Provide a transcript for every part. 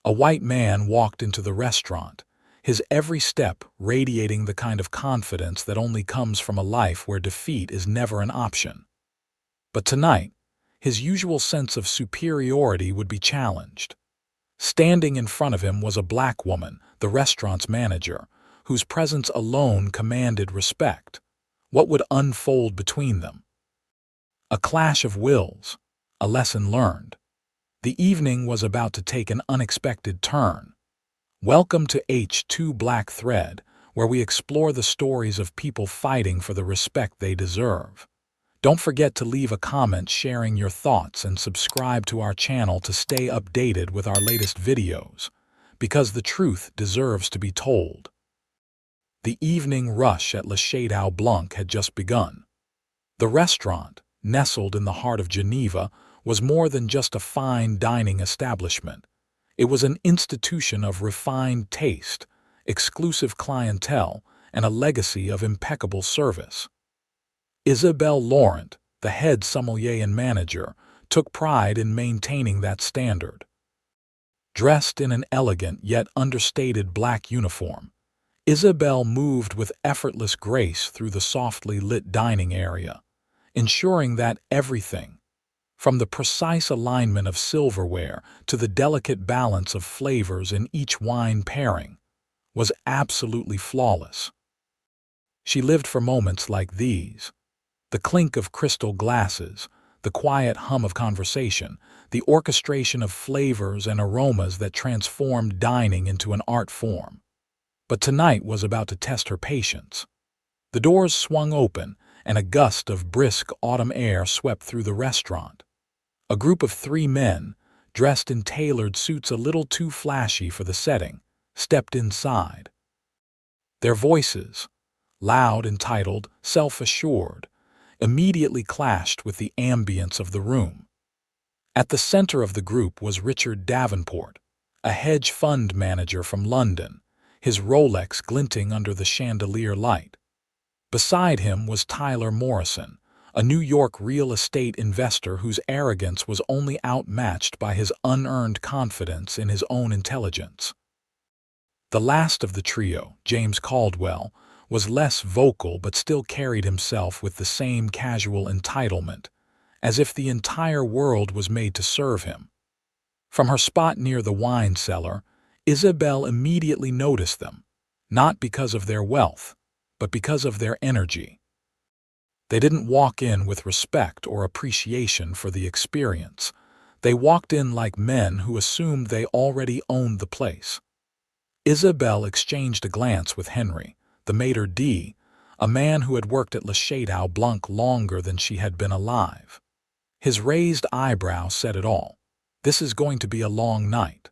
A white man walked into the restaurant, his every step radiating the kind of confidence that only comes from a life where defeat is never an option. But tonight, his usual sense of superiority would be challenged. Standing in front of him was a black woman, the restaurant's manager, whose presence alone commanded respect. What would unfold between them? A clash of wills, a lesson learned. The evening was about to take an unexpected turn. Welcome to H2 Black Thread, where we explore the stories of people fighting for the respect they deserve. Don't forget to leave a comment sharing your thoughts and subscribe to our channel to stay updated with our latest videos, because the truth deserves to be told. The evening rush at Le Château Blanc had just begun. The restaurant, nestled in the heart of Geneva, was more than just a fine dining establishment. It was an institution of refined taste, exclusive clientele, and a legacy of impeccable service. Isabelle Laurent, the head sommelier and manager, took pride in maintaining that standard. Dressed in an elegant yet understated black uniform, Isabelle moved with effortless grace through the softly lit dining area, ensuring that everything, from the precise alignment of silverware to the delicate balance of flavors in each wine pairing, was absolutely flawless. She lived for moments like these: the clink of crystal glasses, the quiet hum of conversation, the orchestration of flavors and aromas that transformed dining into an art form. But tonight was about to test her patience. The doors swung open, and a gust of brisk autumn air swept through the restaurant. A group of 3 men, dressed in tailored suits a little too flashy for the setting, stepped inside. Their voices, loud, entitled, self-assured, immediately clashed with the ambience of the room. At the center of the group was Richard Davenport, a hedge fund manager from London, his Rolex glinting under the chandelier light. Beside him was Tyler Morrison, a New York real estate investor whose arrogance was only outmatched by his unearned confidence in his own intelligence. The last of the trio, James Caldwell, was less vocal but still carried himself with the same casual entitlement, as if the entire world was made to serve him. From her spot near the wine cellar, Isabelle immediately noticed them, not because of their wealth, but because of their energy. They didn't walk in with respect or appreciation for the experience. They walked in like men who assumed they already owned the place. Isabelle exchanged a glance with Henry, the maitre d', a man who had worked at Le Château Blanc longer than she had been alive. His raised eyebrow said it all. This is going to be a long night.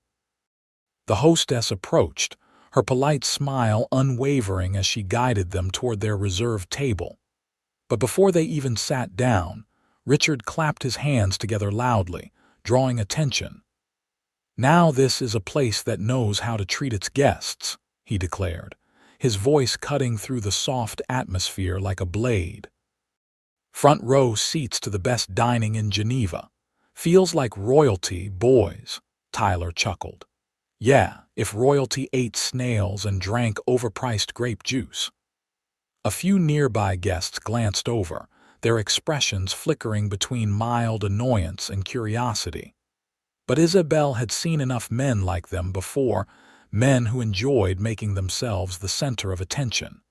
The hostess approached, her polite smile unwavering as she guided them toward their reserved table. But before they even sat down, Richard clapped his hands together loudly, drawing attention. "Now this is a place that knows how to treat its guests," he declared, his voice cutting through the soft atmosphere like a blade. "Front row seats to the best dining in Geneva. Feels like royalty, boys," Tyler chuckled. "Yeah, if royalty ate snails and drank overpriced grape juice." A few nearby guests glanced over, their expressions flickering between mild annoyance and curiosity. But Isabelle had seen enough men like them before, men who enjoyed making themselves the center of attention.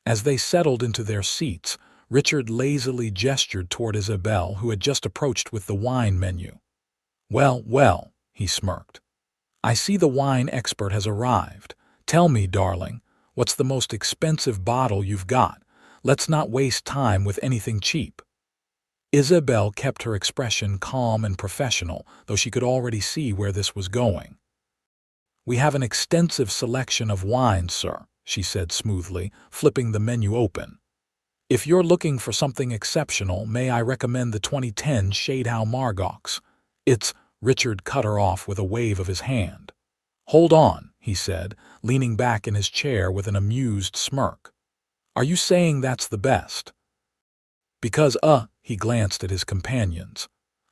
As they settled into their seats, Richard lazily gestured toward Isabelle, who had just approached with the wine menu. "Well, well," he smirked. "I see the wine expert has arrived. Tell me, darling, what's the most expensive bottle you've got? Let's not waste time with anything cheap." Isabelle kept her expression calm and professional, though she could already see where this was going. "We have an extensive selection of wines, sir," she said smoothly, flipping the menu open. "If you're looking for something exceptional, may I recommend the 2010 Château Margaux? It's—" Richard cut her off with a wave of his hand. "Hold on," he said, leaning back in his chair with an amused smirk. "Are you saying that's the best?" "Because, he glanced at his companions.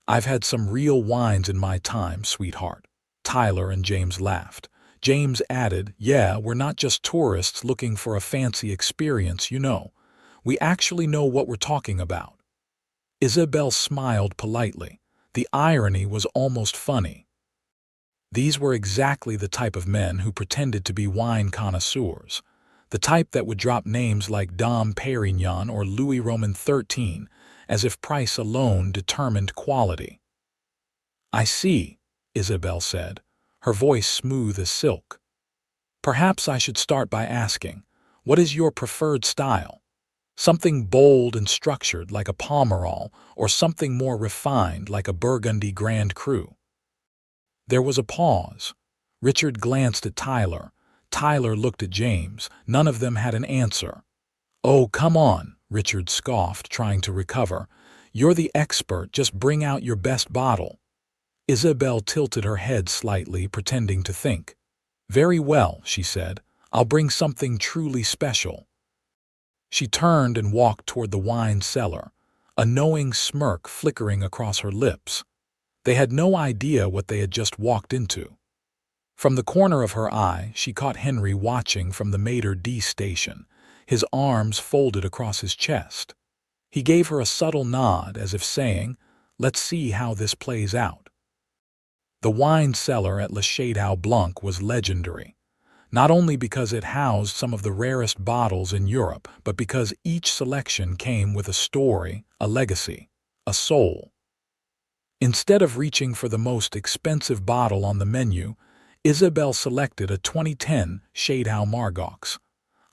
"I've had some real wines in my time, sweetheart. Tyler and James laughed. James added, "Yeah, we're not just tourists looking for a fancy experience, you know. We actually know what we're talking about." Isabel smiled politely. The irony was almost funny. These were exactly the type of men who pretended to be wine connoisseurs, the type that would drop names like Dom Perignon or Louis Roman XIII as if price alone determined quality. "I see," Isabel said, her voice smooth as silk. "Perhaps I should start by asking, what is your preferred style? Something bold and structured like a Pomerol, or something more refined like a Burgundy Grand Cru?" There was a pause. Richard glanced at Tyler. Tyler looked at James. None of them had an answer. "Oh, come on," Richard scoffed, trying to recover. "You're the expert, just bring out your best bottle." Isabel tilted her head slightly, pretending to think. "Very well," she said. "I'll bring something truly special." She turned and walked toward the wine cellar, a knowing smirk flickering across her lips. They had no idea what they had just walked into. From the corner of her eye, she caught Henry watching from the Maitre d' station, his arms folded across his chest. He gave her a subtle nod as if saying, "Let's see how this plays out." The wine cellar at Le Château Blanc was legendary, not only because it housed some of the rarest bottles in Europe, but because each selection came with a story, a legacy, a soul. Instead of reaching for the most expensive bottle on the menu, Isabel selected a 2010 Château Margaux,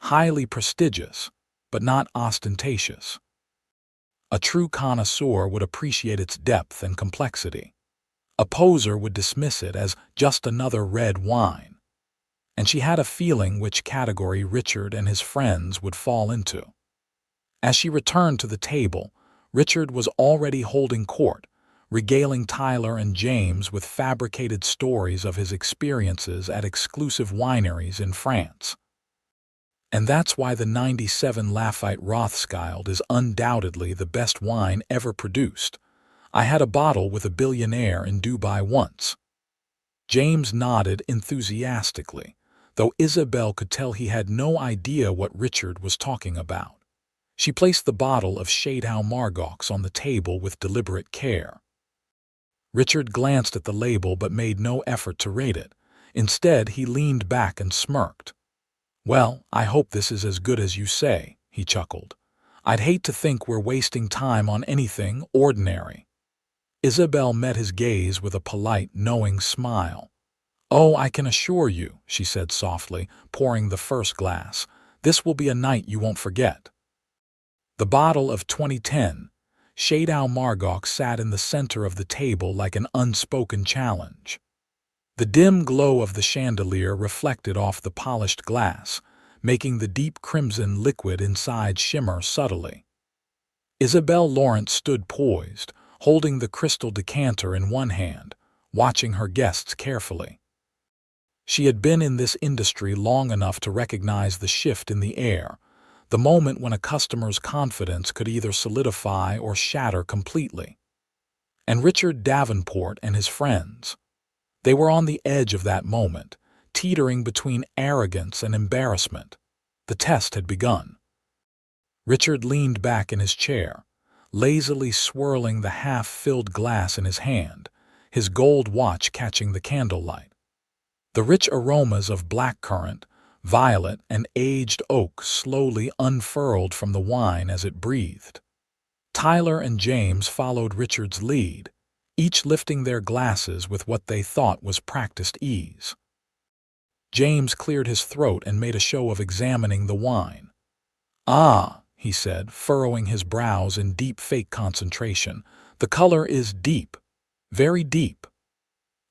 highly prestigious, but not ostentatious. A true connoisseur would appreciate its depth and complexity. A poser would dismiss it as just another red wine. And she had a feeling which category Richard and his friends would fall into. As she returned to the table, Richard was already holding court, regaling Tyler and James with fabricated stories of his experiences at exclusive wineries in France. And that's why the 97 Lafite Rothschild is undoubtedly the best wine ever produced. I had a bottle with a billionaire in Dubai once. James nodded enthusiastically, though Isabel could tell he had no idea what Richard was talking about. She placed the bottle of Château Margaux on the table with deliberate care. Richard glanced at the label but made no effort to rate it. Instead, he leaned back and smirked. "Well, I hope this is as good as you say," he chuckled. "I'd hate to think we're wasting time on anything ordinary." Isabel met his gaze with a polite, knowing smile. "Oh, I can assure you," she said softly, pouring the first glass, "this will be a night you won't forget." The bottle of 2010 Château Margaux sat in the center of the table like an unspoken challenge. The dim glow of the chandelier reflected off the polished glass, making the deep crimson liquid inside shimmer subtly. Isabel Lawrence stood poised, holding the crystal decanter in one hand, watching her guests carefully. She had been in this industry long enough to recognize the shift in the air, the moment when a customer's confidence could either solidify or shatter completely. And Richard Davenport and his friends, they were on the edge of that moment, teetering between arrogance and embarrassment. The test had begun. Richard leaned back in his chair, lazily swirling the half-filled glass in his hand, his gold watch catching the candlelight. The rich aromas of blackcurrant, violet, and aged oak slowly unfurled from the wine as it breathed. Tyler and James followed Richard's lead, each lifting their glasses with what they thought was practiced ease. James cleared his throat and made a show of examining the wine. "Ah," he said, furrowing his brows in deep fake concentration, "the color is deep, very deep."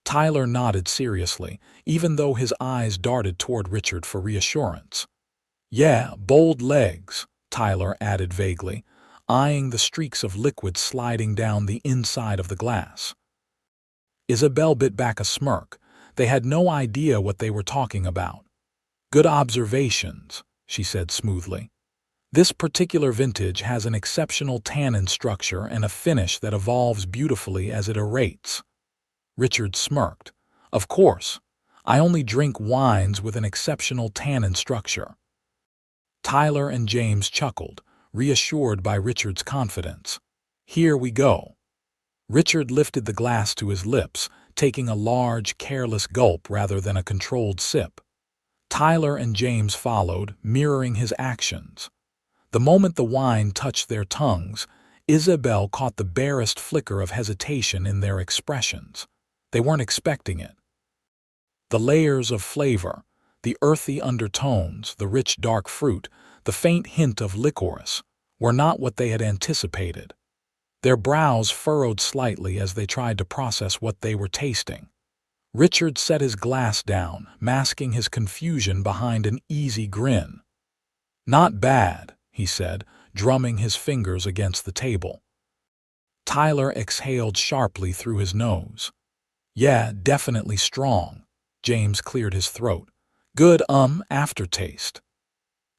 Tyler nodded seriously, even though his eyes darted toward Richard for reassurance. "Yeah, bold legs," Tyler added vaguely, eyeing the streaks of liquid sliding down the inside of the glass. Isabel bit back a smirk. They had no idea what they were talking about. "Good observations," she said smoothly. "This particular vintage has an exceptional tannin structure and a finish that evolves beautifully as it aerates." Richard smirked. Of course, I only drink wines with an exceptional tannin structure. Tyler and James chuckled, reassured by Richard's confidence. Here we go. Richard lifted the glass to his lips, taking a large, careless gulp rather than a controlled sip. Tyler and James followed, mirroring his actions. The moment the wine touched their tongues, Isabel caught the barest flicker of hesitation in their expressions. They weren't expecting it. The layers of flavor, the earthy undertones, the rich dark fruit, the faint hint of licorice, were not what they had anticipated. Their brows furrowed slightly as they tried to process what they were tasting. Richard set his glass down, masking his confusion behind an easy grin. "Not bad," he said, drumming his fingers against the table. Tyler exhaled sharply through his nose. "Yeah, definitely strong." James cleared his throat. "Good, aftertaste."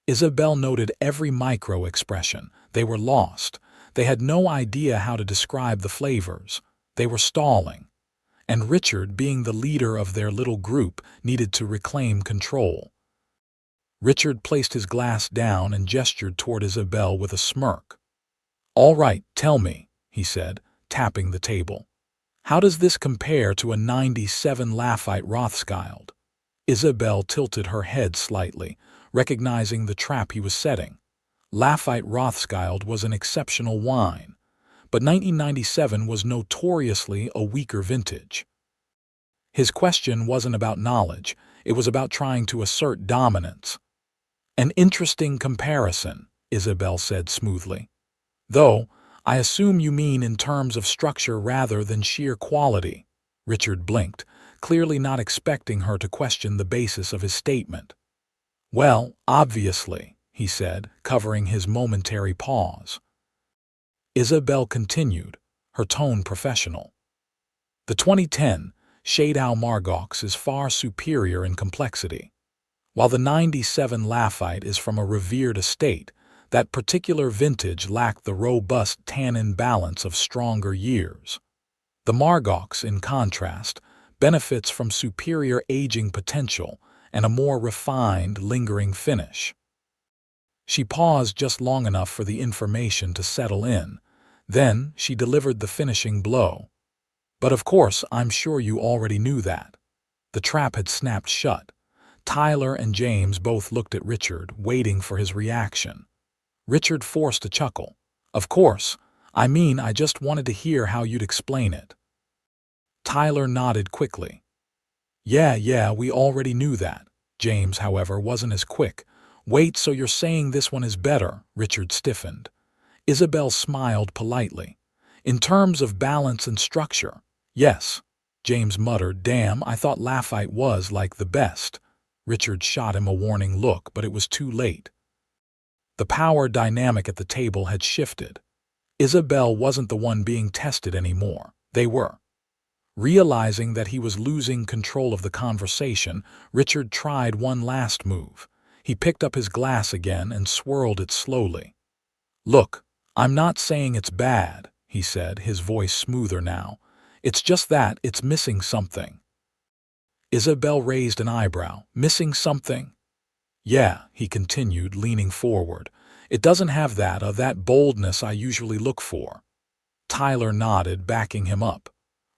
Isabel noted every micro-expression. They were lost. They had no idea how to describe the flavors. They were stalling. And Richard, being the leader of their little group, needed to reclaim control. Richard placed his glass down and gestured toward Isabel with a smirk. "All right, tell me," he said, tapping the table. "How does this compare to a 97 Lafite Rothschild?" Isabel tilted her head slightly, recognizing the trap he was setting. Lafite Rothschild was an exceptional wine, but 1997 was notoriously a weaker vintage. His question wasn't about knowledge, it was about trying to assert dominance. "An interesting comparison," Isabel said smoothly. "Though, I assume you mean in terms of structure rather than sheer quality." Richard blinked, clearly not expecting her to question the basis of his statement. "Well, obviously," he said, covering his momentary pause. Isabel continued, her tone professional. "The 2010 Chateau Margaux is far superior in complexity. While the 97 Lafite is from a revered estate, that particular vintage lacked the robust tannin balance of stronger years. The Margaux, in contrast, benefits from superior aging potential and a more refined, lingering finish." She paused just long enough for the information to settle in. Then she delivered the finishing blow. "But of course, I'm sure you already knew that." The trap had snapped shut. Tyler and James both looked at Richard, waiting for his reaction. Richard forced a chuckle. "Of course, I mean, I just wanted to hear how you'd explain it." Tyler nodded quickly. Yeah, we already knew that." James, however, wasn't as quick. "Wait, so you're saying this one is better?" Richard stiffened. Isabel smiled politely. "In terms of balance and structure, yes." James muttered, "Damn, I thought Lafite was like the best." Richard shot him a warning look, but it was too late. The power dynamic at the table had shifted. Isabel wasn't the one being tested anymore. They were. Realizing that he was losing control of the conversation, Richard tried one last move. He picked up his glass again and swirled it slowly. "Look, I'm not saying it's bad," he said, his voice smoother now. "It's just that it's missing something." Isabel raised an eyebrow. "Missing something?" "Yeah," he continued, leaning forward. "It doesn't have that boldness I usually look for." Tyler nodded, backing him up.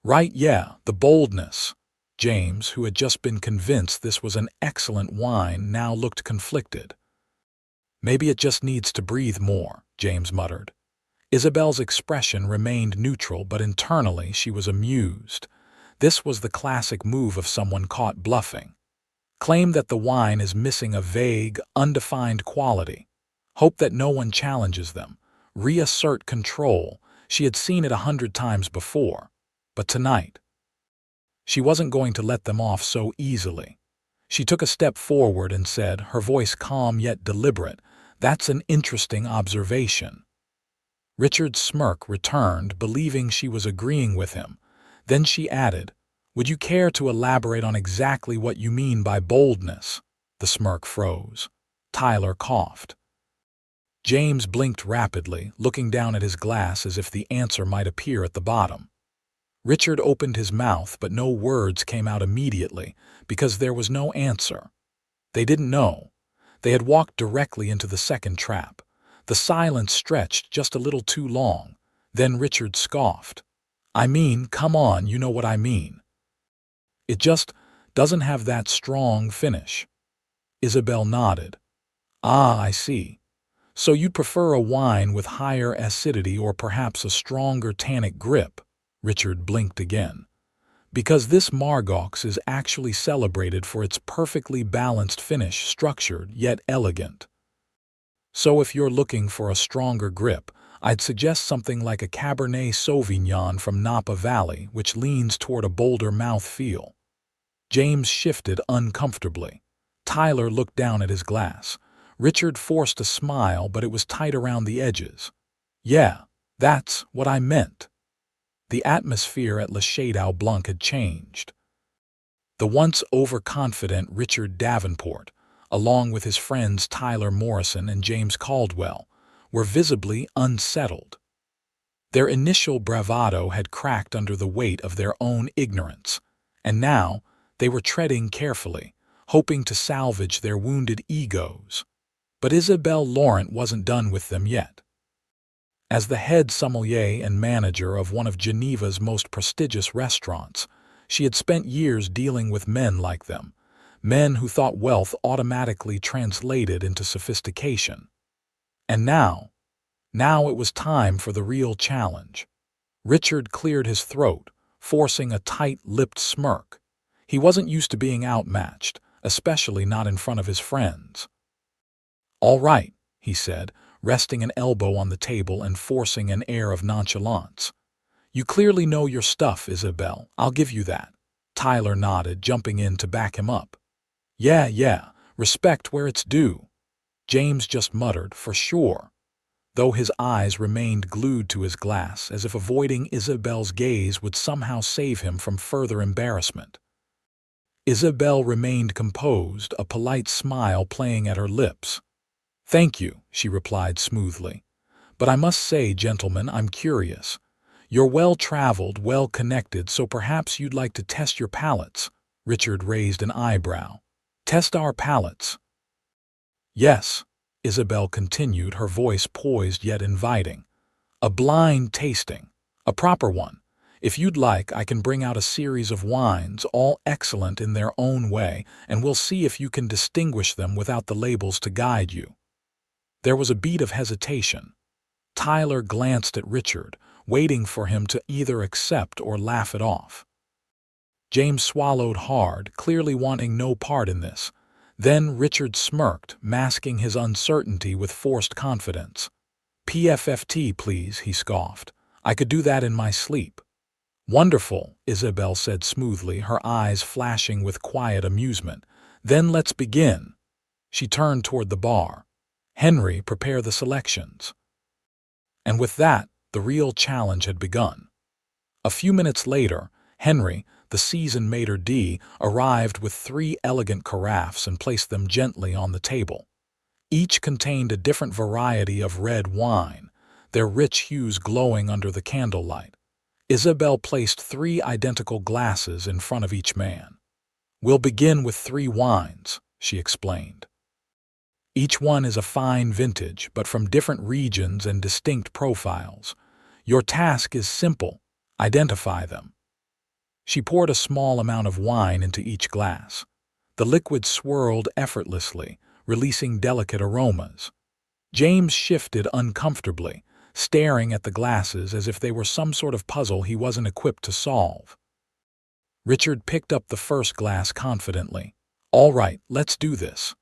"Right, yeah, the boldness." James, who had just been convinced this was an excellent wine, now looked conflicted. "Maybe it just needs to breathe more," James muttered. Isabel's expression remained neutral, but internally she was amused. This was the classic move of someone caught bluffing. Claim that the wine is missing a vague, undefined quality. Hope that no one challenges them. Reassert control. She had seen it 100 times before. But tonight, she wasn't going to let them off so easily. She took a step forward and said, her voice calm yet deliberate, "That's an interesting observation." Richard's smirk returned, believing she was agreeing with him. Then she added, "Would you care to elaborate on exactly what you mean by boldness?" The smirk froze. Tyler coughed. James blinked rapidly, looking down at his glass as if the answer might appear at the bottom. Richard opened his mouth, but no words came out immediately, because there was no answer. They didn't know. They had walked directly into the second trap. The silence stretched just a little too long. Then Richard scoffed. "I mean, come on, you know what I mean. It just doesn't have that strong finish." Isabel nodded. "Ah, I see. So you'd prefer a wine with higher acidity or perhaps a stronger tannic grip?" Richard blinked again. "Because this Margaux is actually celebrated for its perfectly balanced finish, structured yet elegant. So if you're looking for a stronger grip, I'd suggest something like a Cabernet Sauvignon from Napa Valley, which leans toward a bolder mouthfeel." James shifted uncomfortably. Tyler looked down at his glass. Richard forced a smile, but it was tight around the edges. "Yeah, that's what I meant." The atmosphere at Le Chateau Blanc had changed. The once overconfident Richard Davenport, along with his friends Tyler Morrison and James Caldwell, were visibly unsettled. Their initial bravado had cracked under the weight of their own ignorance, and now they were treading carefully, hoping to salvage their wounded egos. But Isabel Laurent wasn't done with them yet. As the head sommelier and manager of one of Geneva's most prestigious restaurants, she had spent years dealing with men like them, men who thought wealth automatically translated into sophistication. And now it was time for the real challenge. Richard cleared his throat, forcing a tight-lipped smirk. He wasn't used to being outmatched, especially not in front of his friends. "All right," he said, resting an elbow on the table and forcing an air of nonchalance. "You clearly know your stuff, Isabel. I'll give you that." Tyler nodded, jumping in to back him up. Yeah, respect where it's due." James just muttered, "For sure," though his eyes remained glued to his glass, as if avoiding Isabel's gaze would somehow save him from further embarrassment. Isabel remained composed, a polite smile playing at her lips. "Thank you," she replied smoothly. "But I must say, gentlemen, I'm curious. You're well-traveled, well-connected, so perhaps you'd like to test your palates." Richard raised an eyebrow. "Test our palates?" "Yes," Isabel continued, her voice poised yet inviting. "A blind tasting. A proper one. If you'd like, I can bring out a series of wines, all excellent in their own way, and we'll see if you can distinguish them without the labels to guide you." There was a beat of hesitation. Tyler glanced at Richard, waiting for him to either accept or laugh it off. James swallowed hard, clearly wanting no part in this. Then Richard smirked, masking his uncertainty with forced confidence. "PFFT, please," he scoffed. "I could do that in my sleep." "Wonderful," Isabel said smoothly, her eyes flashing with quiet amusement. "Then let's begin." She turned toward the bar. "Henry, prepare the selections." And with that, the real challenge had begun. A few minutes later, Henry, the seasoned maitre d', arrived with 3 elegant carafes and placed them gently on the table. Each contained a different variety of red wine, their rich hues glowing under the candlelight. Isabel placed 3 identical glasses in front of each man. "We'll begin with 3 wines," she explained. "Each one is a fine vintage, but from different regions and distinct profiles. Your task is simple: identify them." She poured a small amount of wine into each glass. The liquid swirled effortlessly, releasing delicate aromas. James shifted uncomfortably, staring at the glasses as if they were some sort of puzzle he wasn't equipped to solve. Richard picked up the first glass confidently. "All right, let's do this."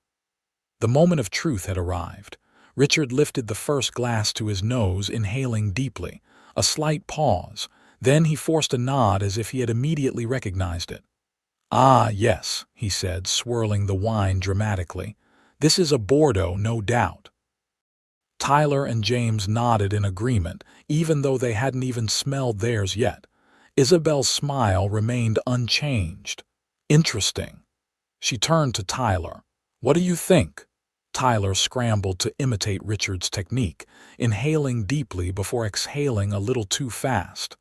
The moment of truth had arrived. Richard lifted the first glass to his nose, inhaling deeply. A slight pause. Then he forced a nod as if he had immediately recognized it. "Ah, yes," he said, swirling the wine dramatically. "This is a Bordeaux, no doubt." Tyler and James nodded in agreement, even though they hadn't even smelled theirs yet. Isabel's smile remained unchanged. "Interesting." She turned to Tyler. "What do you think?" Tyler scrambled to imitate Richard's technique, inhaling deeply before exhaling a little too fast.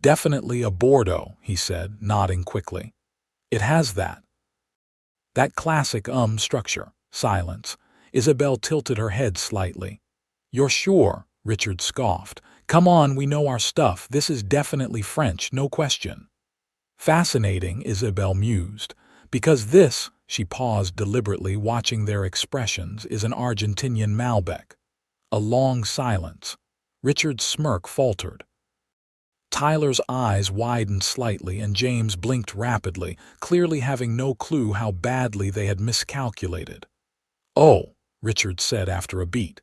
Definitely a Bordeaux, he said, nodding quickly. It has that classic structure. Silence. Isabel tilted her head slightly. You're sure? Richard scoffed. Come on, we know our stuff. This is definitely French, no question. Fascinating, Isabel mused. Because this, she paused deliberately, watching their expressions, is an Argentinian Malbec. A long silence. Richard's smirk faltered. Tyler's eyes widened slightly and James blinked rapidly, clearly having no clue how badly they had miscalculated. Oh, Richard said after a beat.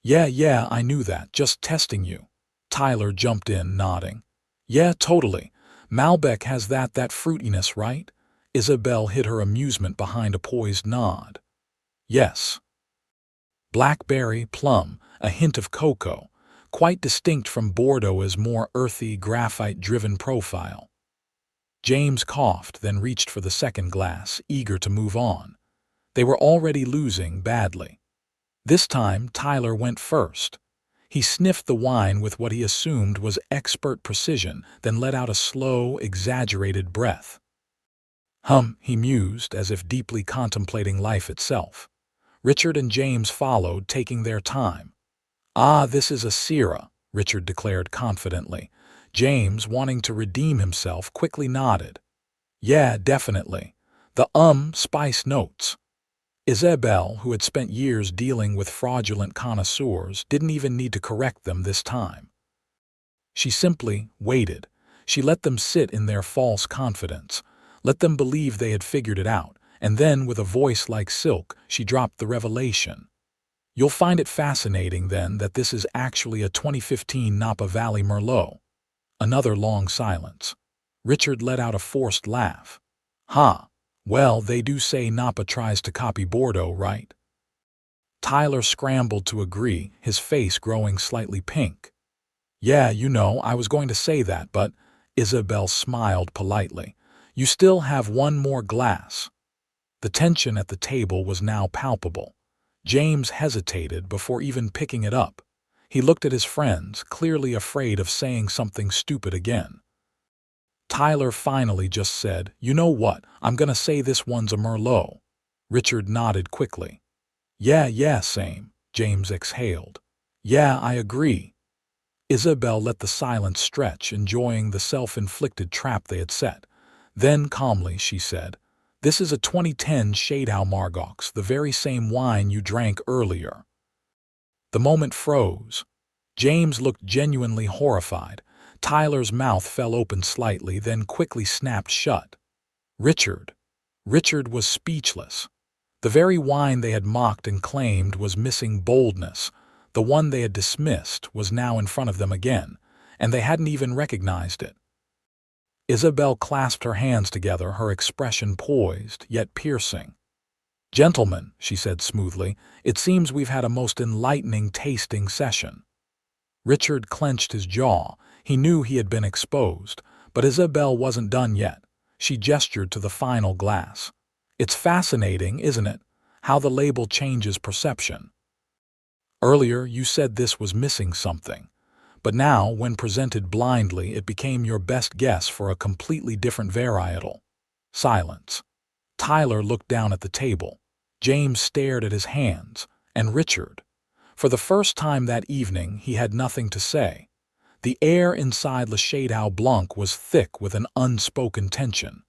Yeah, I knew that, just testing you. Tyler jumped in, nodding. Yeah, totally. Malbec has that fruitiness, right? Isabel hid her amusement behind a poised nod. Yes. Blackberry, plum, a hint of cocoa, quite distinct from Bordeaux's more earthy, graphite-driven profile. James coughed, then reached for the second glass, eager to move on. They were already losing badly. This time, Tyler went first. He sniffed the wine with what he assumed was expert precision, then let out a slow, exaggerated breath. He mused, as if deeply contemplating life itself. Richard and James followed, taking their time. Ah, this is a Syrah, Richard declared confidently. James, wanting to redeem himself, quickly nodded. Yeah, definitely. The spice notes. Isabel, who had spent years dealing with fraudulent connoisseurs, didn't even need to correct them this time. She simply waited. She let them sit in their false confidence, let them believe they had figured it out, and then, with a voice like silk, she dropped the revelation. You'll find it fascinating, then, that this is actually a 2015 Napa Valley Merlot. Another long silence. Richard let out a forced laugh. Well, they do say Napa tries to copy Bordeaux, right? Tyler scrambled to agree, his face growing slightly pink. Yeah, I was going to say that, but Isabel smiled politely. You still have one more glass. The tension at the table was now palpable. James hesitated before even picking it up. He looked at his friends, clearly afraid of saying something stupid again. Tyler finally just said, You know what, I'm gonna say this one's a Merlot. Richard nodded quickly. Yeah, same, James exhaled. Yeah, I agree. Isabel let the silence stretch, enjoying the self-inflicted trap they had set. Then, calmly, she said, This is a 2010 Shadeau Margaux, the very same wine you drank earlier. The moment froze. James looked genuinely horrified. Tyler's mouth fell open slightly, then quickly snapped shut. Richard was speechless. The very wine they had mocked and claimed was missing boldness, the one they had dismissed, was now in front of them again, and they hadn't even recognized it. Isabel clasped her hands together, her expression poised, yet piercing. Gentlemen, she said smoothly, it seems we've had a most enlightening tasting session. Richard clenched his jaw. He knew he had been exposed, but Isabel wasn't done yet. She gestured to the final glass. It's fascinating, isn't it, how the label changes perception. Earlier, you said this was missing something, but now, when presented blindly, it became your best guess for a completely different varietal. Silence. Tyler looked down at the table. James stared at his hands, and Richard. For the first time that evening, he had nothing to say. The air inside Le Shadeau Blanc was thick with an unspoken tension.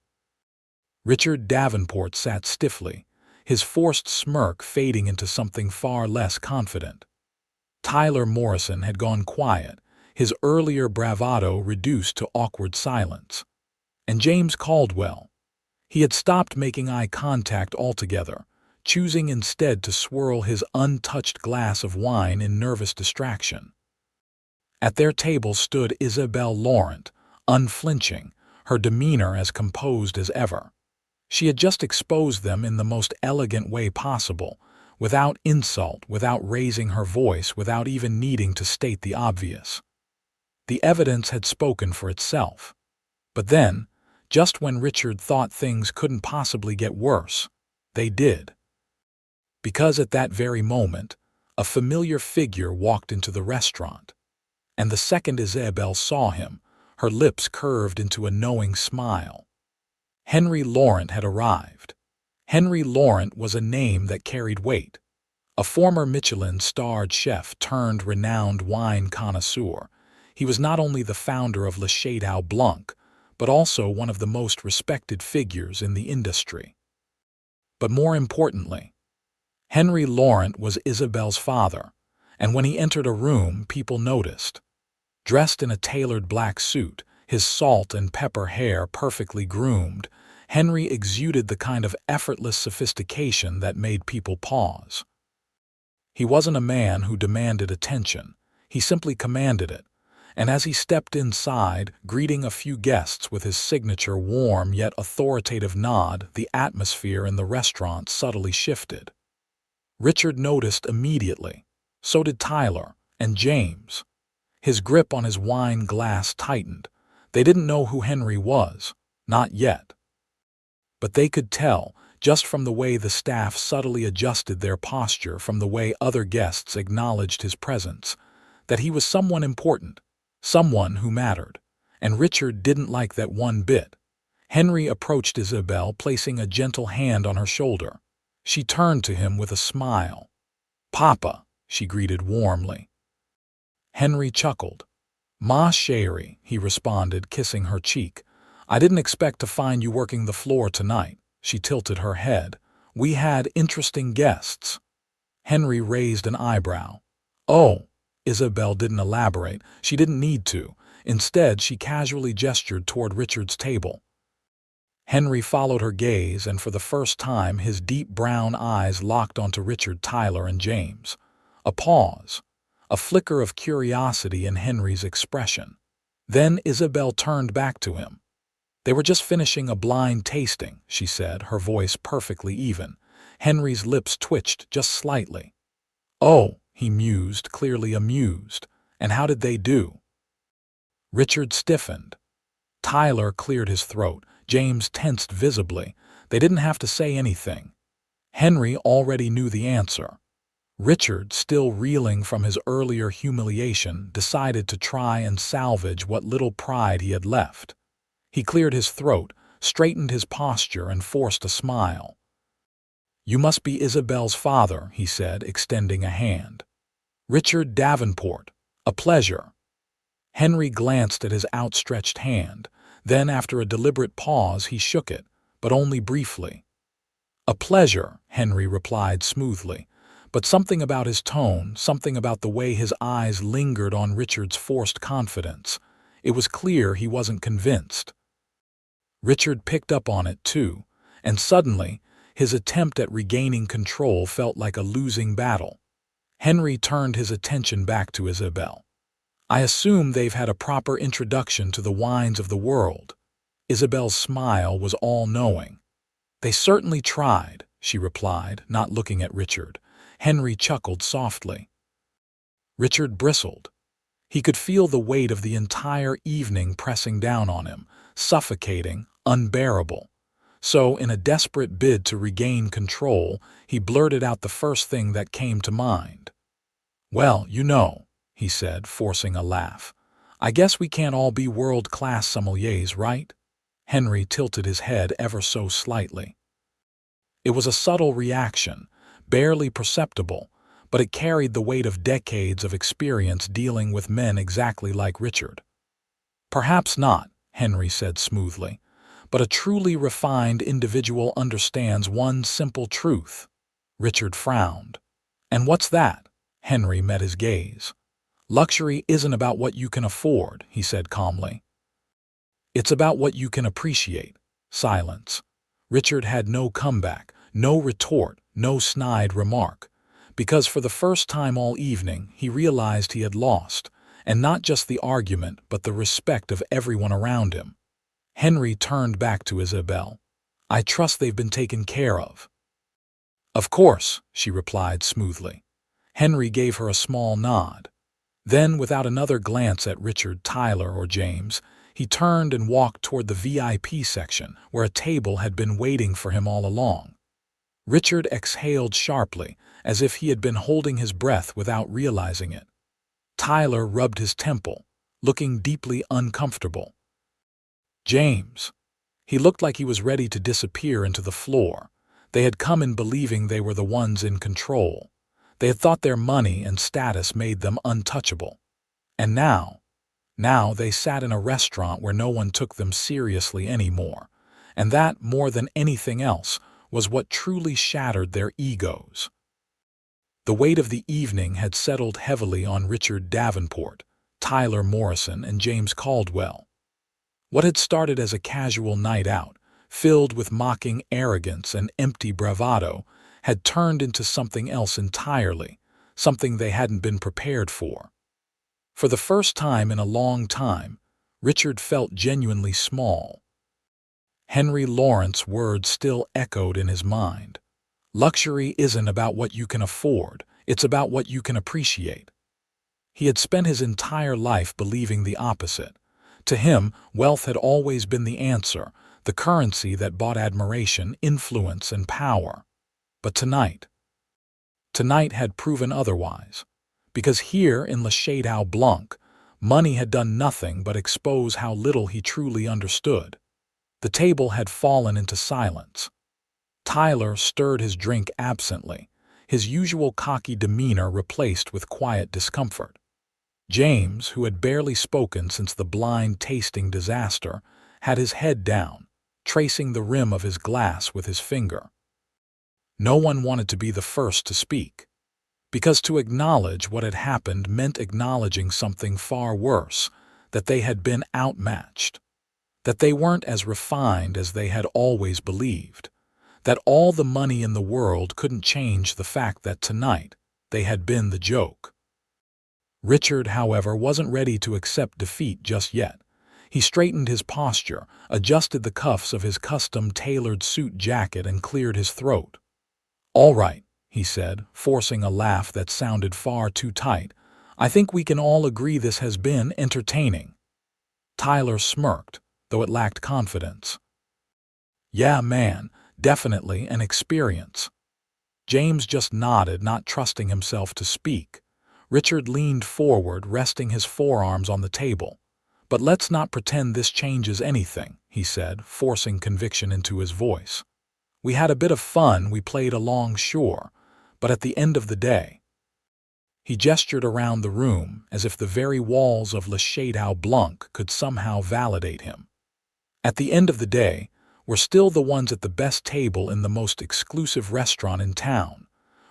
Richard Davenport sat stiffly, his forced smirk fading into something far less confident. Tyler Morrison had gone quiet, his earlier bravado reduced to awkward silence. And James Caldwell. He had stopped making eye contact altogether, choosing instead to swirl his untouched glass of wine in nervous distraction. At their table stood Isabel Laurent, unflinching, her demeanor as composed as ever. She had just exposed them in the most elegant way possible, without insult, without raising her voice, without even needing to state the obvious. The evidence had spoken for itself. But then, just when Richard thought things couldn't possibly get worse, they did. Because at that very moment, a familiar figure walked into the restaurant. And the second Isabel saw him, her lips curved into a knowing smile. Henry Laurent had arrived. Henry Laurent was a name that carried weight. A former Michelin-starred chef turned renowned wine connoisseur, he was not only the founder of Le Chateau Blanc, but also one of the most respected figures in the industry. But more importantly, Henry Laurent was Isabelle's father, and when he entered a room, people noticed. Dressed in a tailored black suit, his salt and pepper hair perfectly groomed, Henry exuded the kind of effortless sophistication that made people pause. He wasn't a man who demanded attention, he simply commanded it, and as he stepped inside, greeting a few guests with his signature warm yet authoritative nod, the atmosphere in the restaurant subtly shifted. Richard noticed immediately. So did Tyler and James. His grip on his wine glass tightened. They didn't know who Henry was, not yet. But they could tell, just from the way the staff subtly adjusted their posture, from the way other guests acknowledged his presence, that he was someone important, someone who mattered, and Richard didn't like that one bit. Henry approached Isabelle, placing a gentle hand on her shoulder. She turned to him with a smile. "Papa," she greeted warmly. Henry chuckled. "Ma chérie," he responded, kissing her cheek. "I didn't expect to find you working the floor tonight." She tilted her head. "We had interesting guests." Henry raised an eyebrow. "Oh." Isabelle didn't elaborate. She didn't need to. Instead, she casually gestured toward Richard's table. Henry followed her gaze, and for the first time his deep brown eyes locked onto Richard, Tyler, and James. A pause. A flicker of curiosity in Henry's expression. Then Isabelle turned back to him. "They were just finishing a blind tasting," she said, her voice perfectly even. Henry's lips twitched just slightly. "Oh," he mused, clearly amused. "And how did they do?" Richard stiffened. Tyler cleared his throat. James tensed visibly. They didn't have to say anything. Henry already knew the answer. Richard, still reeling from his earlier humiliation, decided to try and salvage what little pride he had left. He cleared his throat, straightened his posture, and forced a smile. "You must be Isabelle's father," he said, extending a hand. "Richard Davenport. A pleasure." Henry glanced at his outstretched hand. Then, after a deliberate pause, he shook it, but only briefly. "A pleasure," Henry replied smoothly, but something about his tone, something about the way his eyes lingered on Richard's forced confidence. It was clear he wasn't convinced. Richard picked up on it too, and suddenly, his attempt at regaining control felt like a losing battle. Henry turned his attention back to Isabelle. "I assume they've had a proper introduction to the wines of the world." Isabelle's smile was all-knowing. "They certainly tried," she replied, not looking at Richard. Henry chuckled softly. Richard bristled. He could feel the weight of the entire evening pressing down on him, suffocating, unbearable. So, in a desperate bid to regain control, he blurted out the first thing that came to mind. "Well, you know," he said, forcing a laugh. "I guess we can't all be world-class sommeliers, right?" Henry tilted his head ever so slightly. It was a subtle reaction, barely perceptible, but it carried the weight of decades of experience dealing with men exactly like Richard. "Perhaps not," Henry said smoothly, "but a truly refined individual understands one simple truth." Richard frowned. "And what's that?" Henry met his gaze. "Luxury isn't about what you can afford," he said calmly. "It's about what you can appreciate." Silence. Richard had no comeback, no retort, no snide remark, because for the first time all evening he realized he had lost, and not just the argument but the respect of everyone around him. Henry turned back to Isabelle. "I trust they've been taken care of." "Of course," she replied smoothly. Henry gave her a small nod. Then, without another glance at Richard, Tyler, or James, he turned and walked toward the VIP section, where a table had been waiting for him all along. Richard exhaled sharply, as if he had been holding his breath without realizing it. Tyler rubbed his temple. looking deeply uncomfortable. James. He looked like he was ready to disappear into the floor. They had come in believing they were the ones in control. They had thought their money and status made them untouchable. And now they sat in a restaurant where no one took them seriously anymore. And that, more than anything else, was what truly shattered their egos. The weight of the evening had settled heavily on Richard Davenport, Tyler Morrison, and James Caldwell. What had started as a casual night out, filled with mocking arrogance and empty bravado, had turned into something else entirely, something they hadn't been prepared for. For the first time in a long time, Richard felt genuinely small. Henry Lawrence's words still echoed in his mind. Luxury isn't about what you can afford, it's about what you can appreciate. He had spent his entire life believing the opposite. To him, wealth had always been the answer, the currency that bought admiration, influence, and power. But tonight had proven otherwise. Because here in Le Château Blanc, money had done nothing but expose how little he truly understood. The table had fallen into silence. Tyler stirred his drink absently, his usual cocky demeanor replaced with quiet discomfort. James, who had barely spoken since the blind tasting disaster, had his head down, tracing the rim of his glass with his finger. No one wanted to be the first to speak, because to acknowledge what had happened meant acknowledging something far worse, that they had been outmatched, that they weren't as refined as they had always believed, that all the money in the world couldn't change the fact that tonight they had been the joke. Richard, however, wasn't ready to accept defeat just yet. He straightened his posture, adjusted the cuffs of his custom-tailored suit jacket, and cleared his throat. "All right," he said, forcing a laugh that sounded far too tight. "I think we can all agree this has been entertaining." Tyler smirked, though it lacked confidence. "Yeah, man, definitely an experience." James just nodded, not trusting himself to speak. Richard leaned forward, resting his forearms on the table. "But let's not pretend this changes anything," he said, forcing conviction into his voice. "We had a bit of fun, we played along, sure, but at the end of the day—" He gestured around the room as if the very walls of Le Château Blanc could somehow validate him. "At the end of the day, we're still the ones at the best table in the most exclusive restaurant in town.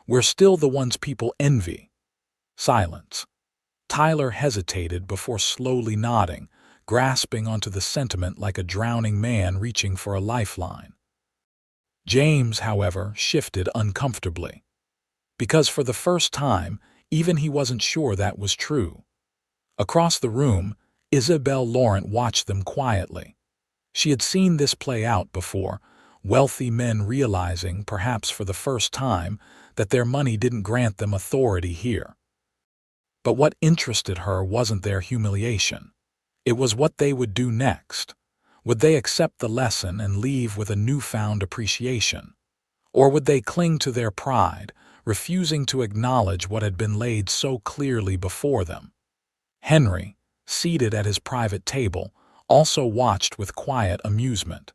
We're still the ones people envy." Silence. Tyler hesitated before slowly nodding, grasping onto the sentiment like a drowning man reaching for a lifeline. James, however, shifted uncomfortably. Because for the first time, even he wasn't sure that was true. Across the room, Isabelle Laurent watched them quietly. She had seen this play out before, wealthy men realizing, perhaps for the first time, that their money didn't grant them authority here. But what interested her wasn't their humiliation. It was what they would do next. Would they accept the lesson and leave with a newfound appreciation? Or would they cling to their pride, refusing to acknowledge what had been laid so clearly before them? Henry, seated at his private table, also watched with quiet amusement.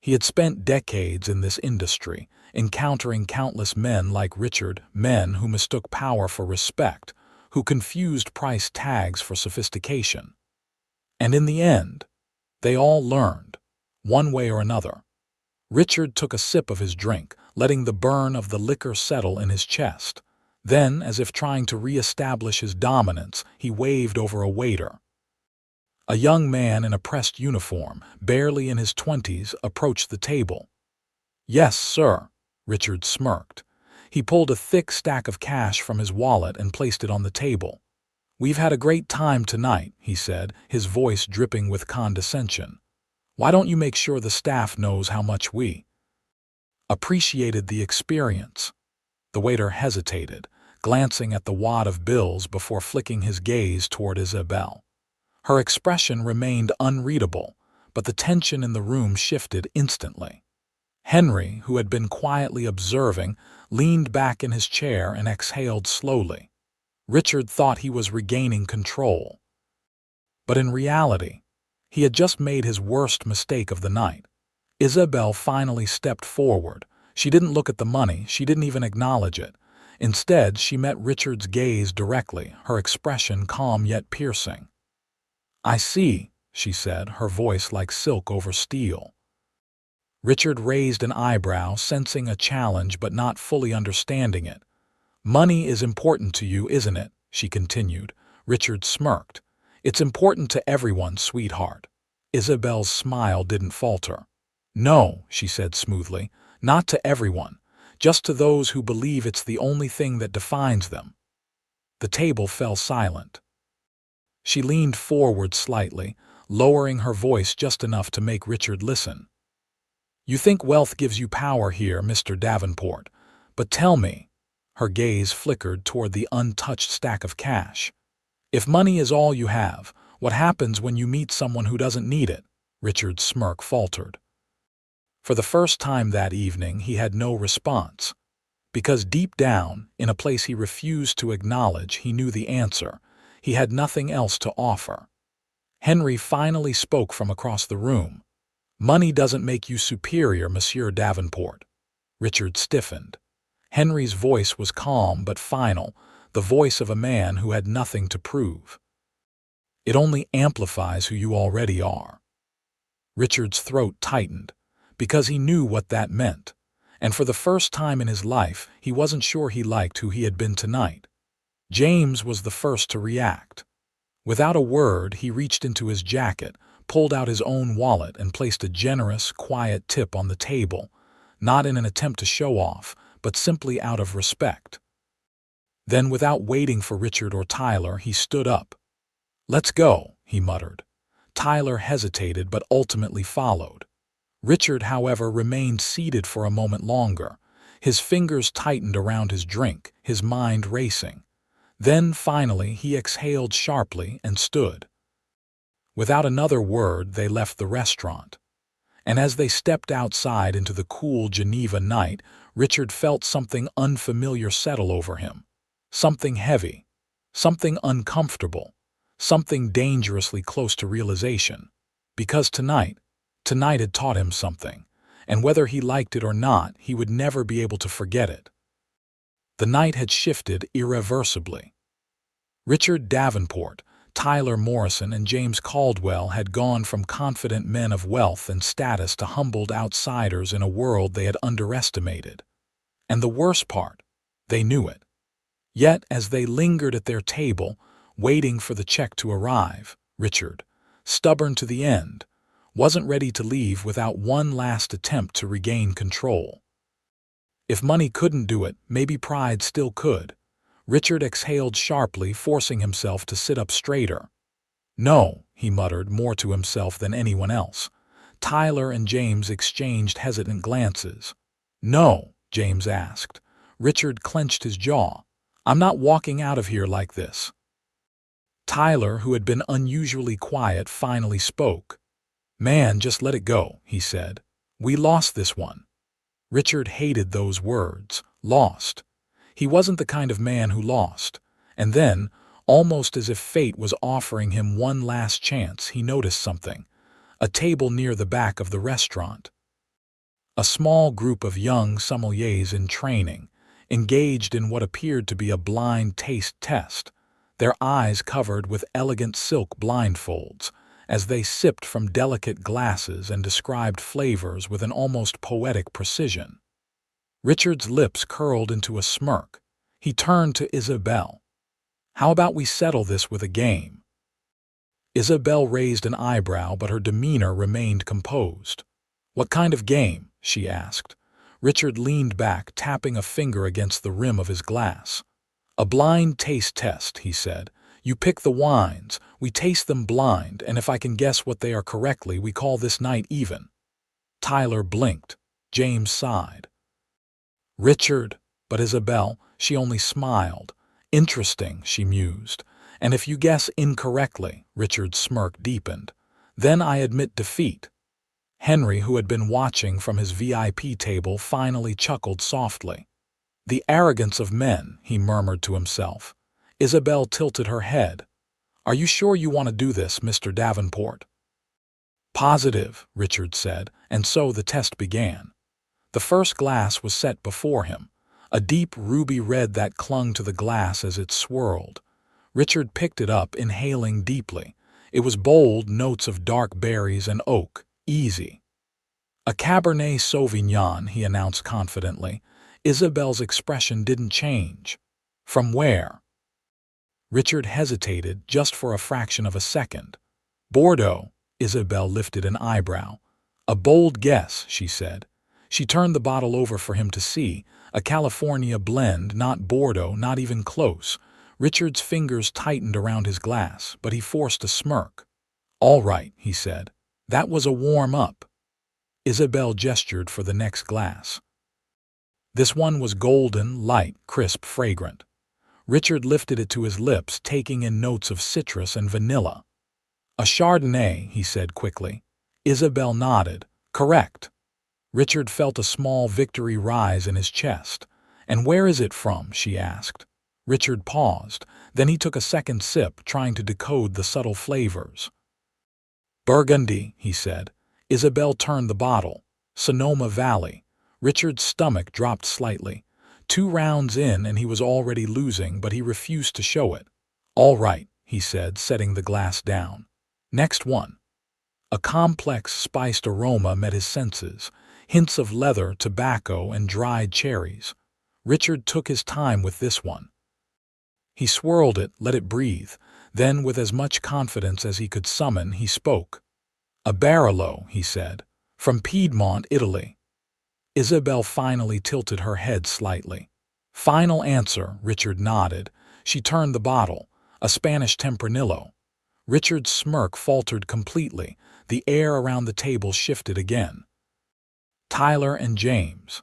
He had spent decades in this industry, encountering countless men like Richard, men who mistook power for respect, who confused price tags for sophistication. And in the end, they all learned, one way or another. Richard took a sip of his drink, letting the burn of the liquor settle in his chest. Then, as if trying to re-establish his dominance, he waved over a waiter. A young man in a pressed uniform, barely in his 20s, approached the table. "Yes, sir," Richard smirked. He pulled a thick stack of cash from his wallet and placed it on the table. "We've had a great time tonight," he said, his voice dripping with condescension. "Why don't you make sure the staff knows how much we appreciated the experience?" The waiter hesitated, glancing at the wad of bills before flicking his gaze toward Isabelle. Her expression remained unreadable, but the tension in the room shifted instantly. Henry, who had been quietly observing, leaned back in his chair and exhaled slowly. Richard thought he was regaining control. But in reality, he had just made his worst mistake of the night. Isabel finally stepped forward. She didn't look at the money, she didn't even acknowledge it. Instead, she met Richard's gaze directly, her expression calm yet piercing. "I see," she said, her voice like silk over steel. Richard raised an eyebrow, sensing a challenge but not fully understanding it. "Money is important to you, isn't it?" she continued. Richard smirked. "It's important to everyone, sweetheart." Isabel's smile didn't falter. "No," she said smoothly, "not to everyone, just to those who believe it's the only thing that defines them." The table fell silent. She leaned forward slightly, lowering her voice just enough to make Richard listen. "You think wealth gives you power here, Mr. Davenport, but tell me," her gaze flickered toward the untouched stack of cash, "if money is all you have, what happens when you meet someone who doesn't need it?" Richard's smirk faltered. For the first time that evening, he had no response. Because deep down, in a place he refused to acknowledge, he knew the answer. He had nothing else to offer. Henry finally spoke from across the room. "Money doesn't make you superior, Monsieur Davenport." Richard stiffened. Henry's voice was calm but final, the voice of a man who had nothing to prove. "It only amplifies who you already are." Richard's throat tightened, because he knew what that meant, and for the first time in his life, he wasn't sure he liked who he had been tonight. James was the first to react. Without a word, he reached into his jacket, pulled out his own wallet, and placed a generous, quiet tip on the table, not in an attempt to show off, but simply out of respect. Then, without waiting for Richard or Tyler, he stood up. "Let's go," he muttered. Tyler hesitated but ultimately followed. Richard, however, remained seated for a moment longer. His fingers tightened around his drink, his mind racing. Then, finally, he exhaled sharply and stood. Without another word, they left the restaurant. And as they stepped outside into the cool Geneva night, Richard felt something unfamiliar settle over him. Something heavy, something uncomfortable, something dangerously close to realization. Because tonight had taught him something, and whether he liked it or not, he would never be able to forget it. The night had shifted irreversibly. Richard Davenport, Tyler Morrison, and James Caldwell had gone from confident men of wealth and status to humbled outsiders in a world they had underestimated. And the worst part, they knew it. Yet, as they lingered at their table, waiting for the check to arrive, Richard, stubborn to the end, wasn't ready to leave without one last attempt to regain control. If money couldn't do it, maybe pride still could. Richard exhaled sharply, forcing himself to sit up straighter. "No," he muttered, more to himself than anyone else. Tyler and James exchanged hesitant glances. "No?" James asked. Richard clenched his jaw. "I'm not walking out of here like this." Tyler, who had been unusually quiet, finally spoke. "Man, just let it go," he said. "We lost this one." Richard hated those words. Lost. He wasn't the kind of man who lost. And then, almost as if fate was offering him one last chance, he noticed something. A table near the back of the restaurant. A small group of young sommeliers in training, engaged in what appeared to be a blind taste test, their eyes covered with elegant silk blindfolds, as they sipped from delicate glasses and described flavors with an almost poetic precision. Richard's lips curled into a smirk. He turned to Isabel. "How about we settle this with a game?" Isabel raised an eyebrow, but her demeanor remained composed. "What kind of game?" she asked. Richard leaned back, tapping a finger against the rim of his glass. "A blind taste test," he said. "You pick the wines, we taste them blind, and if I can guess what they are correctly, we call this night even." Tyler blinked. James sighed. "Richard," but Isabel, she only smiled. "Interesting," she mused. "And if you guess incorrectly," Richard's smirk deepened, "then I admit defeat." Henry, who had been watching from his VIP table, finally chuckled softly. "The arrogance of men," he murmured to himself. Isabel tilted her head. "Are you sure you want to do this, Mr. Davenport?" "Positive," Richard said, and so the test began. The first glass was set before him, a deep ruby red that clung to the glass as it swirled. Richard picked it up, inhaling deeply. It was bold, notes of dark berries and oak. Easy. "A Cabernet Sauvignon," he announced confidently. Isabel's expression didn't change. "From where?" Richard hesitated just for a fraction of a second. "Bordeaux." Isabel lifted an eyebrow. "A bold guess," she said. She turned the bottle over for him to see. A California blend, not Bordeaux, not even close. Richard's fingers tightened around his glass, but he forced a smirk. "All right," he said. "That was a warm-up." Isabel gestured for the next glass. This one was golden, light, crisp, fragrant. Richard lifted it to his lips, taking in notes of citrus and vanilla. "A Chardonnay," he said quickly. Isabel nodded. "Correct." Richard felt a small victory rise in his chest. "And where is it from?" she asked. Richard paused. Then he took a second sip, trying to decode the subtle flavors. "Burgundy," he said. Isabel turned the bottle. "Sonoma Valley." Richard's stomach dropped slightly. 2 rounds in and he was already losing, but he refused to show it. "All right," he said, setting the glass down. "Next one." A complex, spiced aroma met his senses, hints of leather, tobacco, and dried cherries. Richard took his time with this one. He swirled it, let it breathe. Then, with as much confidence as he could summon, he spoke. "A Barolo," he said, "from Piedmont, Italy." Isabel finally tilted her head slightly. "Final answer," Richard nodded. She turned the bottle. "A Spanish Tempranillo." Richard's smirk faltered completely. The air around the table shifted again. Tyler and James.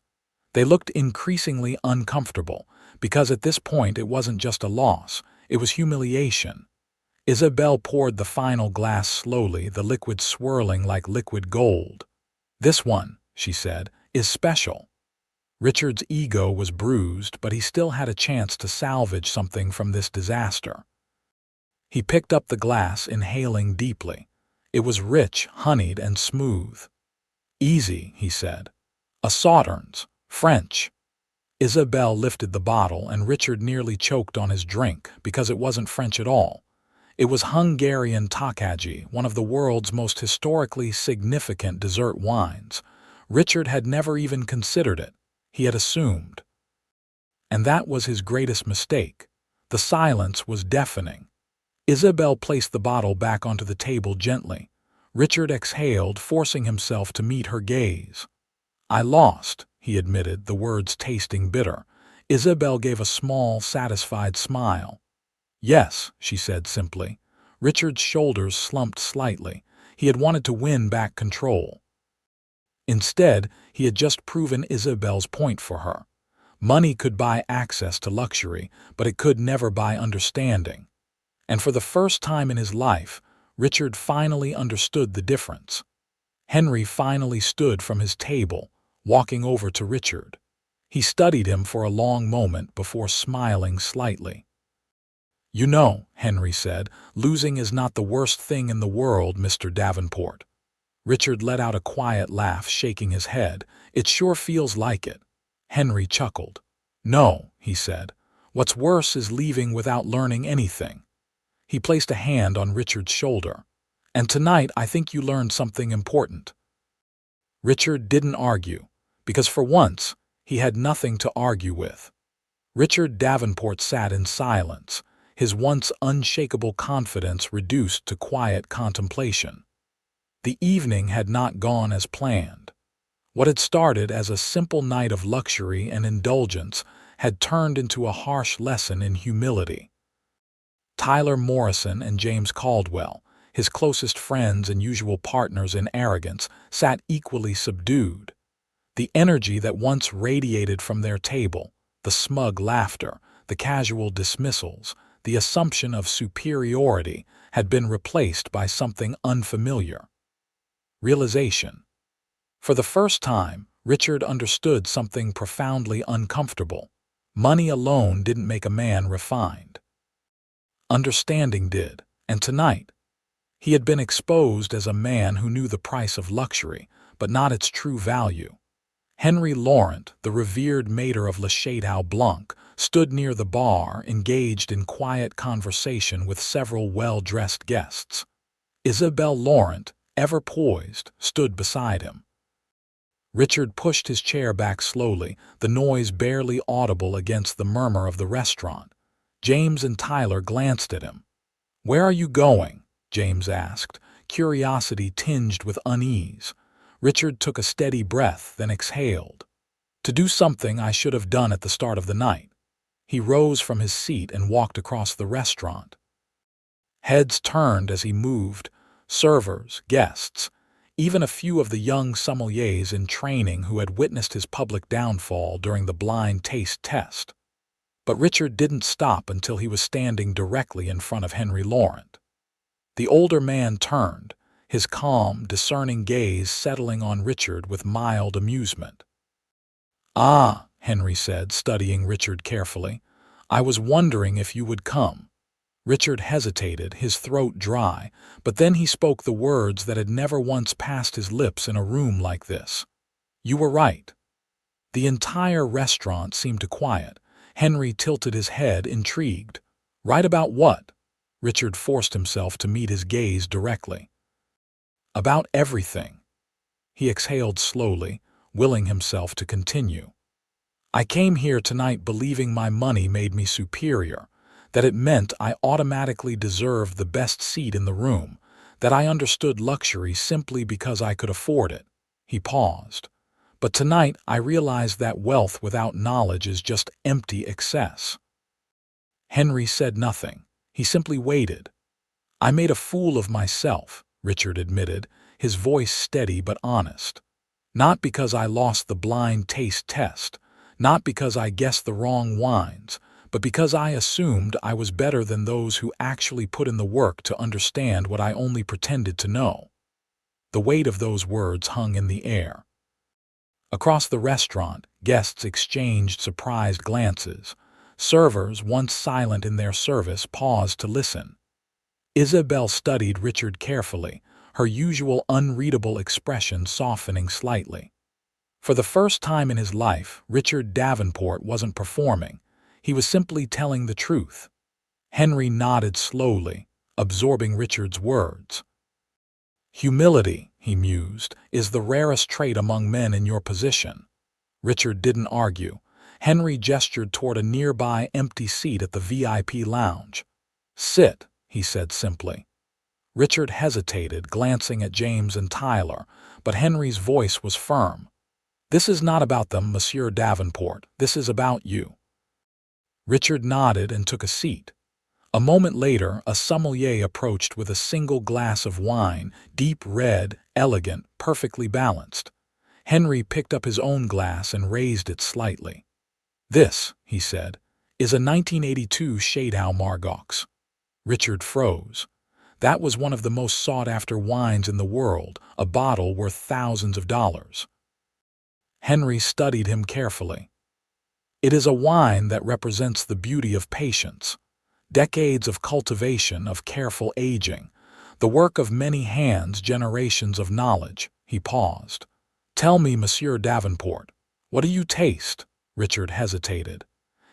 They looked increasingly uncomfortable, because at this point it wasn't just a loss, it was humiliation. Isabel poured the final glass slowly, the liquid swirling like liquid gold. "This one," she said, "is special." Richard's ego was bruised, but he still had a chance to salvage something from this disaster. He picked up the glass, inhaling deeply. It was rich, honeyed, and smooth. "Easy," he said. "A Sauternes, French." Isabel lifted the bottle, and Richard nearly choked on his drink, because it wasn't French at all. It was Hungarian Takagi, one of the world's most historically significant dessert wines. Richard had never even considered it. He had assumed. And that was his greatest mistake. The silence was deafening. Isabel placed the bottle back onto the table gently. Richard exhaled, forcing himself to meet her gaze. "I lost," he admitted, the words tasting bitter. Isabel gave a small, satisfied smile. "Yes," she said simply. Richard's shoulders slumped slightly. He had wanted to win back control. Instead, he had just proven Isabel's point for her. Money could buy access to luxury, but it could never buy understanding. And for the first time in his life, Richard finally understood the difference. Henry finally stood from his table, walking over to Richard. He studied him for a long moment before smiling slightly. "You know," Henry said, "losing is not the worst thing in the world, Mr. Davenport." Richard let out a quiet laugh, shaking his head. "It sure feels like it." Henry chuckled. "No," he said. "What's worse is leaving without learning anything." He placed a hand on Richard's shoulder. "And tonight I think you learned something important." Richard didn't argue, because for once he had nothing to argue with. Richard Davenport sat in silence, his once unshakable confidence reduced to quiet contemplation. The evening had not gone as planned. What had started as a simple night of luxury and indulgence had turned into a harsh lesson in humility. Tyler Morrison and James Caldwell, his closest friends and usual partners in arrogance, sat equally subdued. The energy that once radiated from their table, the smug laughter, the casual dismissals, the assumption of superiority, had been replaced by something unfamiliar. Realization. For the first time, Richard understood something profoundly uncomfortable. Money alone didn't make a man refined. Understanding did, And tonight, he had been exposed as a man who knew the price of luxury, but not its true value. Henry Laurent, the revered maître of Le Château Blanc, stood near the bar, engaged in quiet conversation with several well-dressed guests. Isabelle Laurent, ever poised, stood beside him. Richard pushed his chair back slowly, the noise barely audible against the murmur of the restaurant. James and Tyler glanced at him. "Where are you going?" James asked, curiosity tinged with unease. Richard took a steady breath, then exhaled. "To do something I should have done at the start of the night." He rose from his seat and walked across the restaurant. Heads turned as he moved, servers, guests, even a few of the young sommeliers in training who had witnessed his public downfall during the blind taste test. But Richard didn't stop until he was standing directly in front of Henry Laurent. The older man turned, his calm, discerning gaze settling on Richard with mild amusement. "Ah," Henry said, studying Richard carefully, "I was wondering if you would come." Richard hesitated, his throat dry, but then he spoke the words that had never once passed his lips in a room like this. "You were right." The entire restaurant seemed to quiet. Henry tilted his head, intrigued. "Right about what?" Richard forced himself to meet his gaze directly. "About everything." He exhaled slowly, willing himself to continue. "I came here tonight believing my money made me superior, that it meant I automatically deserved the best seat in the room, that I understood luxury simply because I could afford it." He paused. "But tonight I realized that wealth without knowledge is just empty excess." Henry said nothing. He simply waited. "I made a fool of myself," Richard admitted, his voice steady but honest. "Not because I lost the blind taste test, not because I guessed the wrong wines, but because I assumed I was better than those who actually put in the work to understand what I only pretended to know." The weight of those words hung in the air. Across the restaurant, guests exchanged surprised glances. Servers, once silent in their service, paused to listen. Isabelle studied Richard carefully, her usual unreadable expression softening slightly. For the first time in his life, Richard Davenport wasn't performing. He was simply telling the truth. Henry nodded slowly, absorbing Richard's words. "Humility," he mused, "is the rarest trait among men in your position." Richard didn't argue. Henry gestured toward a nearby empty seat at the VIP lounge. "Sit," he said simply. Richard hesitated, glancing at James and Tyler, but Henry's voice was firm. "This is not about them, Monsieur Davenport. This is about you." Richard nodded and took a seat. A moment later, a sommelier approached with a single glass of wine, deep red, elegant, perfectly balanced. Henry picked up his own glass and raised it slightly. "This," he said, "is a 1982 Château Margaux." Richard froze. That was one of the most sought-after wines in the world, a bottle worth thousands of dollars. Henry studied him carefully. "It is a wine that represents the beauty of patience. Decades of cultivation, of careful aging, the work of many hands, generations of knowledge." He paused. "Tell me, Monsieur Davenport, what do you taste?" Richard hesitated.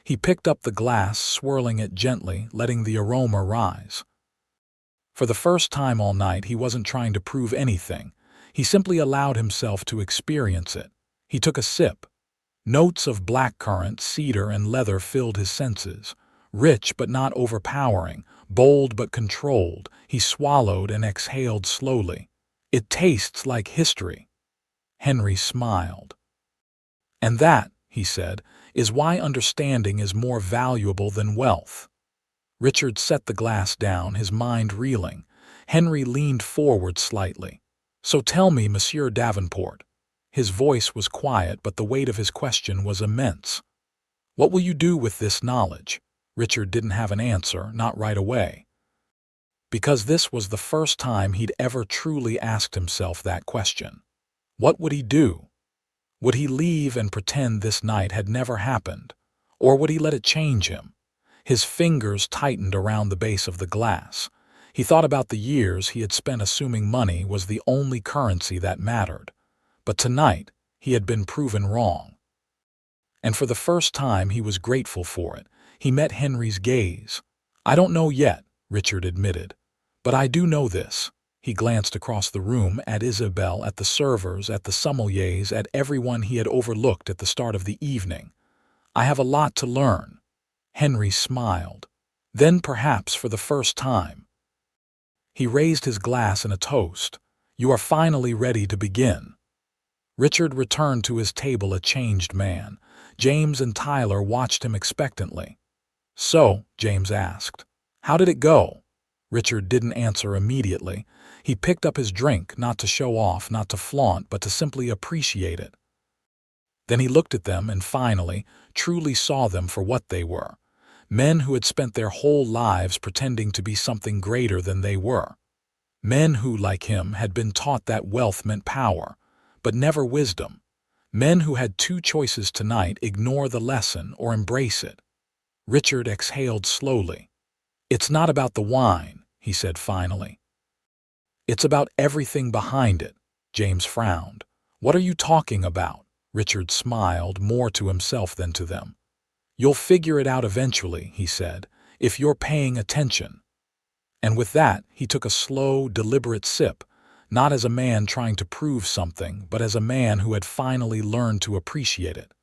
He picked up the glass, swirling it gently, letting the aroma rise. For the first time all night, he wasn't trying to prove anything. He simply allowed himself to experience it. He took a sip. Notes of blackcurrant, cedar, and leather filled his senses. Rich but not overpowering, bold but controlled, he swallowed and exhaled slowly. "It tastes like history." Henry smiled. "And that," he said, "is why understanding is more valuable than wealth." Richard set the glass down, his mind reeling. Henry leaned forward slightly. "So tell me, Monsieur Davenport." His voice was quiet, but the weight of his question was immense. "What will you do with this knowledge?" Richard didn't have an answer, not right away. Because this was the first time he'd ever truly asked himself that question. What would he do? Would he leave and pretend this night had never happened? Or would he let it change him? His fingers tightened around the base of the glass. He thought about the years he had spent assuming money was the only currency that mattered. But tonight, he had been proven wrong. And for the first time, he was grateful for it. He met Henry's gaze. "I don't know yet," Richard admitted. "But I do know this." He glanced across the room at Isabel, at the servers, at the sommeliers, at everyone he had overlooked at the start of the evening. "I have a lot to learn." Henry smiled. Then, perhaps for the first time, he raised his glass in a toast. "You are finally ready to begin." Richard returned to his table a changed man. James and Tyler watched him expectantly. "So," James asked, "how did it go?" Richard didn't answer immediately. He picked up his drink, not to show off, not to flaunt, but to simply appreciate it. Then he looked at them and finally, truly saw them for what they were. Men who had spent their whole lives pretending to be something greater than they were. Men who, like him, had been taught that wealth meant power, but never wisdom. Men who had two choices tonight: ignore the lesson or embrace it. Richard exhaled slowly. "It's not about the wine," he said finally. "It's about everything behind it." James frowned. "What are you talking about?" Richard smiled, more to himself than to them. "You'll figure it out eventually," he said, "if you're paying attention." And with that, he took a slow, deliberate sip, not as a man trying to prove something, but as a man who had finally learned to appreciate it.